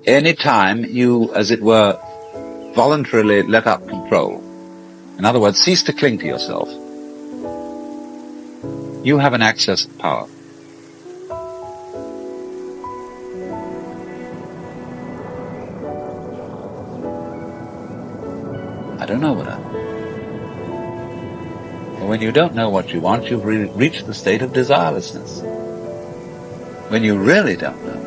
any time you, as it were, voluntarily let up control, in other words, cease to cling to yourself, you have an access to power. I don't know what I want. But when you don't know what you want, you've reached the state of desirelessness. When you really don't know.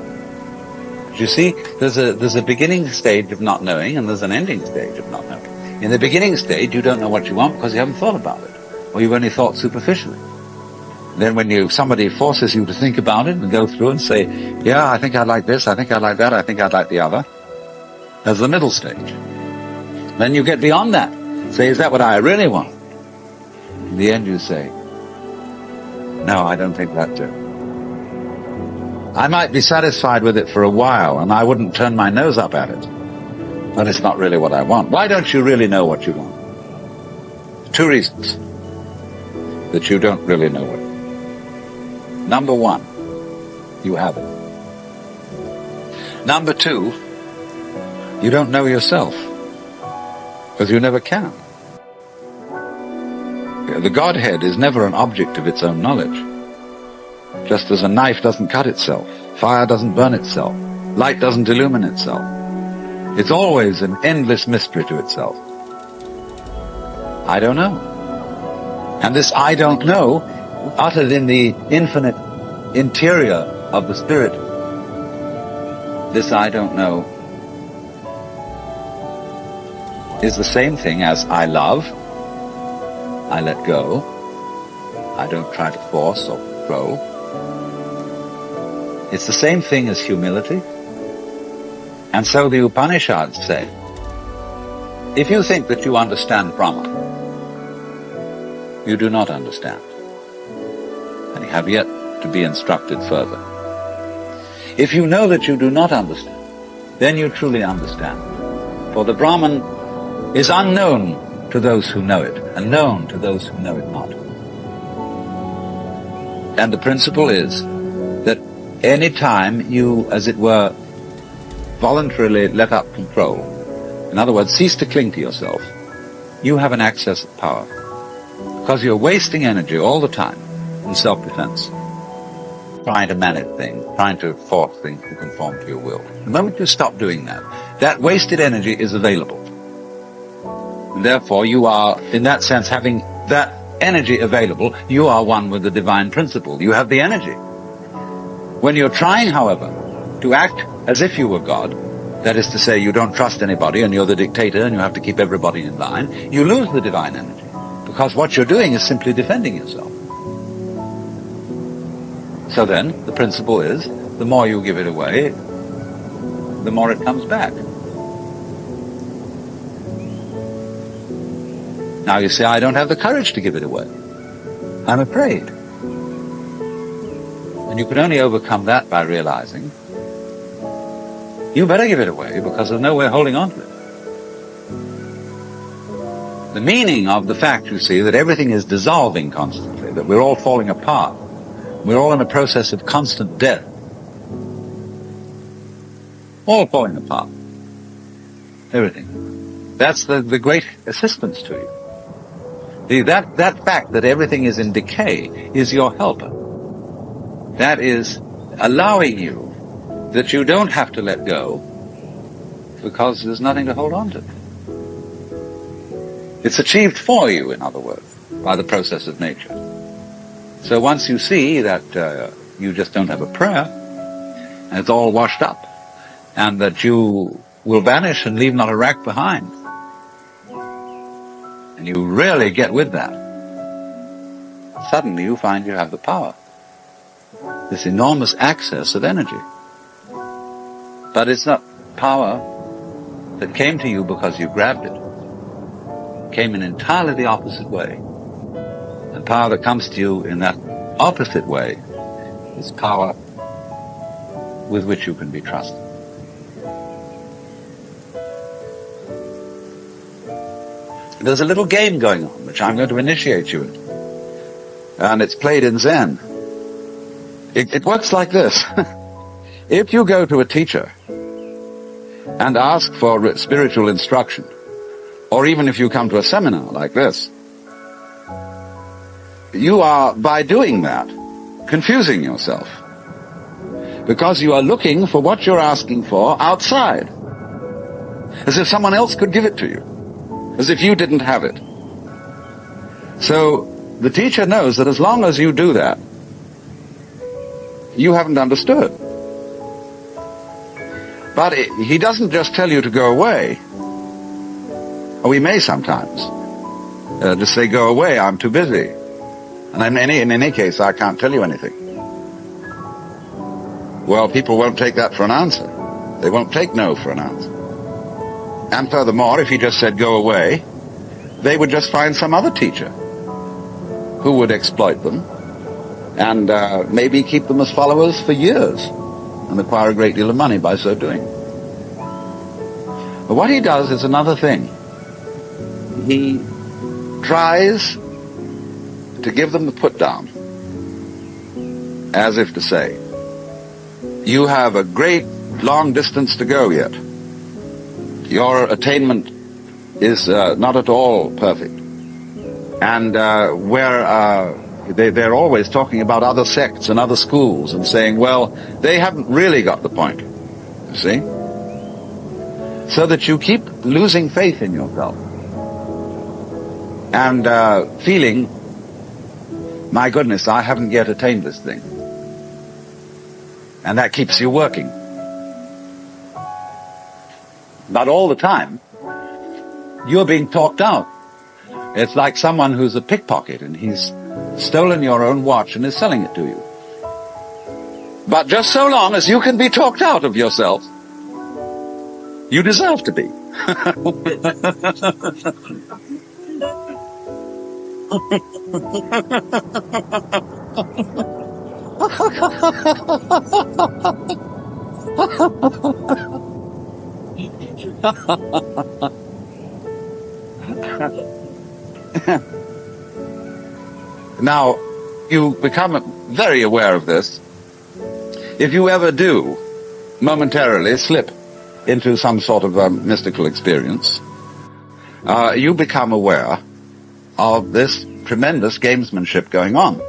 You see, there's a beginning stage of not knowing, and there's an ending stage of not knowing. In the beginning stage, you don't know what you want because you haven't thought about it, or you've only thought superficially. Then when somebody forces you to think about it and go through and say, yeah, I think I'd like this, I think I'd like that, I think I'd like the other, there's the middle stage. Then you get beyond that. Say, is that what I really want? In the end you say, no, I don't think that too. I might be satisfied with it for a while, and I wouldn't turn my nose up at it. But it's not really what I want. Why don't you really know what you want? Two reasons that you don't really know what. Number one, you have it. Number two, you don't know yourself, because you never can. The Godhead is never an object of its own knowledge. Just as a knife doesn't cut itself, fire doesn't burn itself, light doesn't illumine itself. It's always an endless mystery to itself. I don't know. And this I don't know, uttered in the infinite interior of the Spirit, this I don't know is the same thing as I love, I let go, I don't try to force or control. It's the same thing as humility. And so the Upanishads say, if you think that you understand Brahma, you do not understand, and you have yet to be instructed further. If you know that you do not understand, then you truly understand. For the Brahman is unknown to those who know it, and known to those who know it not. And the principle is that any time you, as it were, voluntarily let up control, in other words, cease to cling to yourself, you have an access of power. Because you're wasting energy all the time in self-defense, trying to manage things, trying to force things to conform to your will. The moment you stop doing that, that wasted energy is available. And therefore, you are, in that sense, having that energy available, you are one with the divine principle. You have the energy. When you're trying, however, to act as if you were God, that is to say, you don't trust anybody and you're the dictator and you have to keep everybody in line, you lose the divine energy. Because what you're doing is simply defending yourself. So then, the principle is, the more you give it away, the more it comes back. Now you say, I don't have the courage to give it away. I'm afraid. And you can only overcome that by realizing, you better give it away because there's no way of holding on to it. The meaning of the fact, you see, that everything is dissolving constantly, that we're all falling apart, we're all in a process of constant death, all falling apart, everything. That's the great assistance to you. That fact that everything is in decay is your helper. That is allowing you that you don't have to let go because there's nothing to hold on to. It's achieved for you, in other words, by the process of nature. So once you see that you just don't have a prayer, and it's all washed up, and that you will vanish and leave not a rack behind, and you really get with that, suddenly you find you have the power, this enormous access of energy. But it's not power that came to you because you grabbed it. It came in entirely the opposite way. And power that comes to you in that opposite way is power with which you can be trusted. There's a little game going on, which I'm going to initiate you in. And it's played in Zen. It works like this. If you go to a teacher and ask for spiritual instruction, or even if you come to a seminar like this, you are, by doing that, confusing yourself. Because you are looking for what you're asking for outside. As if someone else could give it to you. As if you didn't have it. So, the teacher knows that as long as you do that, you haven't understood. But he doesn't just tell you to go away. Or we may sometimes just say, go away, I'm too busy. And in any case, I can't tell you anything. Well, people won't take that for an answer. They won't take no for an answer. And furthermore, if he just said go away, they would just find some other teacher who would exploit them and maybe keep them as followers for years and acquire a great deal of money by so doing. But what he does is another thing. He tries to give them the put down, as if to say, you have a great long distance to go yet. Your attainment is not at all perfect. And they're always talking about other sects and other schools and saying, well, they haven't really got the point, you see? So that you keep losing faith in yourself and feeling, my goodness, I haven't yet attained this thing. And that keeps you working. But all the time, you're being talked out. It's like someone who's a pickpocket and he's stolen your own watch and is selling it to you. But just so long as you can be talked out of yourself, you deserve to be. Now, you become very aware of this if you ever do momentarily slip into some sort of mystical experience. You become aware of this tremendous gamesmanship going on.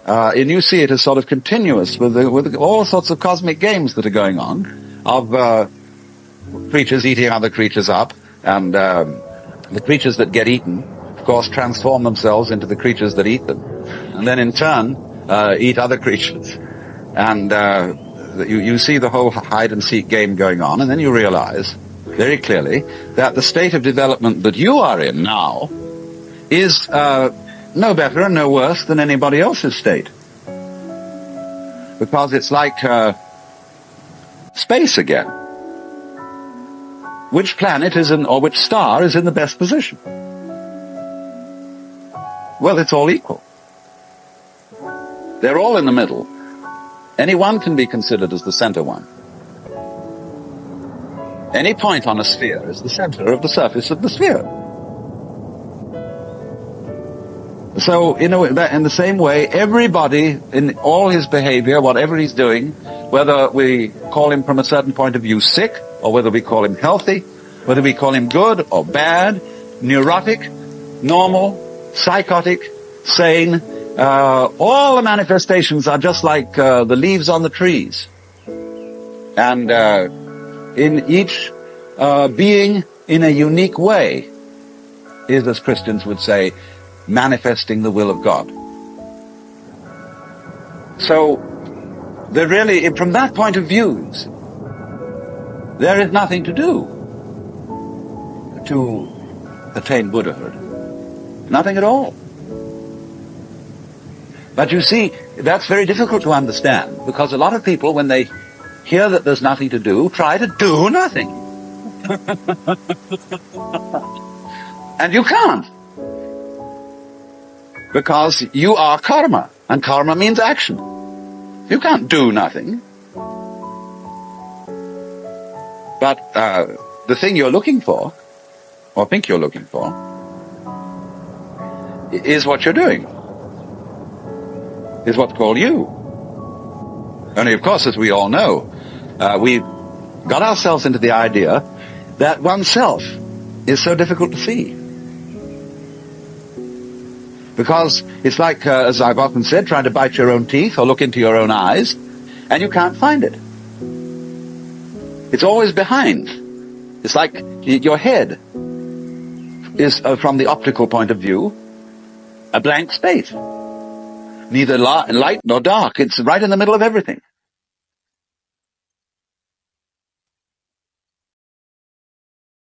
And you see it as sort of continuous with all sorts of cosmic games that are going on, of creatures eating other creatures up, and the creatures that get eaten, of course, transform themselves into the creatures that eat them, and then in turn eat other creatures. And you see the whole hide-and-seek game going on, and then you realize very clearly that the state of development that you are in now is no better and no worse than anybody else's state. Because it's like space again. Which planet is in, or which star is in the best position? Well, it's all equal. They're all in the middle. Any one can be considered as the center one. Any point on a sphere is the center of the surface of the sphere. So, in the same way, everybody, in all his behavior, whatever he's doing, whether we call him from a certain point of view sick, or whether we call him healthy, whether we call him good or bad, neurotic, normal, psychotic, sane, all the manifestations are just like the leaves on the trees. And in each being in a unique way is, as Christians would say, manifesting the will of God. So, there really, from that point of view, there is nothing to do to attain Buddhahood. Nothing at all. But you see, that's very difficult to understand, because a lot of people, when they hear that there's nothing to do, try to do nothing. And you can't. Because you are karma, and karma means action. You can't do nothing. But the thing you're looking for, or think you're looking for, is what you're doing. Is what's called you. Only, of course, as we all know, we got ourselves into the idea that oneself is so difficult to see. Because it's like, as I've often said, trying to bite your own teeth or look into your own eyes, and you can't find it. It's always behind. It's like your head is, from the optical point of view, a blank space. Neither light nor dark. It's right in the middle of everything.